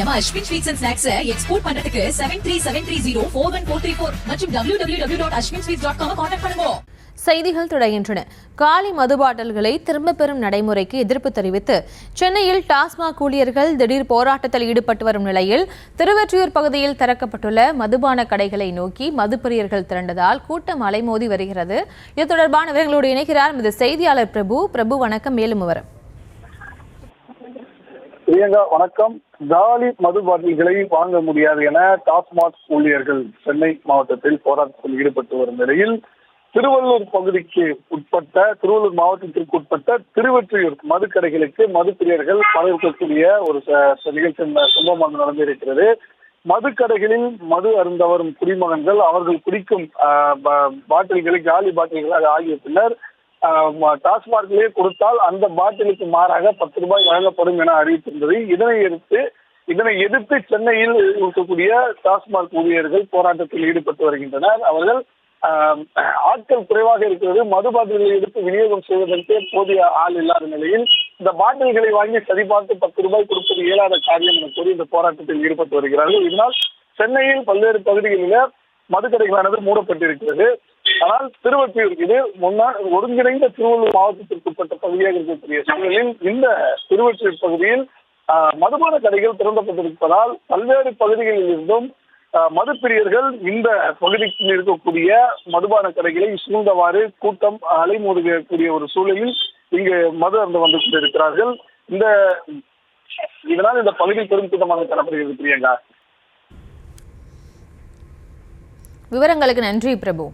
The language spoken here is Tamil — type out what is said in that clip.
நம்ம Ashwin sweets and snacks export பண்றதுக்கு 7373041434 மற்றும் www.ashwinsweets.com கான்டாக்ட் பண்ணுங்க. செய்திகள் தொடர்கின்றன. காலி மது பாட்டில்களை திரும்ப பெறும் நடைமுறைக்கு எதிர்ப்பு தெரிவித்து சென்னையில் டாஸ்மாக் ஊழியர்கள் திடீர் போராட்டத்தில் ஈடுபட்டு வரும் நிலையில் திருவொற்றியூர் பகுதியில் திறக்கப்பட்டுள்ள மதுபான கடைகளை நோக்கி மதுப்பிரியர்கள் திரண்டதால் கூட்டம் அலைமோதி வருகிறது. இது தொடர்பான விவரங்களோடு இணைகிறார் நமது செய்தியாளர் பிரபு. வணக்கம். மேலும் விவரம். பிரியங்கா வணக்கம். காலி மது பாட்டில்களை வாங்க முடியாது என டாஸ்மாக் ஊழியர்கள் சென்னை மாவட்டத்தில் போராட்டத்தில் ஈடுபட்டு வரும் நிலையில் திருவள்ளூர் பகுதிக்கு உட்பட்ட திருவள்ளூர் மாவட்டத்திற்கு உட்பட்ட திருவொற்றியூர் மதுக்கடைகளுக்கு மதுப்பிரியர்கள் வரவேற்கக்கூடிய ஒரு நிகழ்ச்சி சம்பவம் நடந்திருக்கிறது. மதுக்கடைகளில் மது அருந்த வரும் குடிமகன்கள் அவர்கள் குடிக்கும் பாட்டில்களை காலி பாட்டில்களாக ஆகிய பின்னர் டாஸ்மாகிலே கொடுத்தால் அந்த பாட்டிலுக்கு மாறாக 10 ரூபாய் வழங்கப்படும் என அறிவித்திருந்தது. இதனை எதிர்த்து சென்னையில் இருக்கக்கூடிய டாஸ்மாக் ஊழியர்கள் போராட்டத்தில் ஈடுபட்டு வருகின்றனர். அவர்கள் ஆட்கள் குறைவாக இருக்கிறது, மது பாட்டில்களை எடுத்து விநியோகம் செய்வதற்கு போதிய ஆள் இல்லாத நிலையில் இந்த பாட்டில்களை வாங்கி சரிபார்த்து 10 ரூபாய் கொடுப்பது இயலாத காரியம் என கூறி இந்த போராட்டத்தில் ஈடுபட்டு வருகிறார்கள். இதனால் சென்னையில் பல்வேறு பகுதிகளில் மதுக்கடைகளானது மூடப்பட்டிருக்கிறது. ஆனால் திருவொற்றியூர் இது முன்னாள் ஒருங்கிணைந்த திருவள்ளூர் மாவட்டத்திற்கு உட்பட்ட பகுதியாக இருக்கக்கூடிய சூழலில் இந்த திருவொற்றியூர் பகுதியில் மதுபான கடைகள் திறந்தப்பட்டிருப்பதால் பல்வேறு பகுதிகளில் இருந்தும் மதுப்பிரியர்கள் இந்த பகுதியில் இருக்கக்கூடிய மதுபான கடைகளை சூழ்ந்தவாறு கூட்டம் அலைமோதக்கூடிய ஒரு சூழலில் இங்கு மது அருந்து வந்து கொண்டிருக்கிறார்கள். இதனால் இந்த பகுதியில் பெரும் கூட்டமாக காணப்படுகிறது. பிரியங்கா, விவரங்களுக்கு நன்றி பிரபு.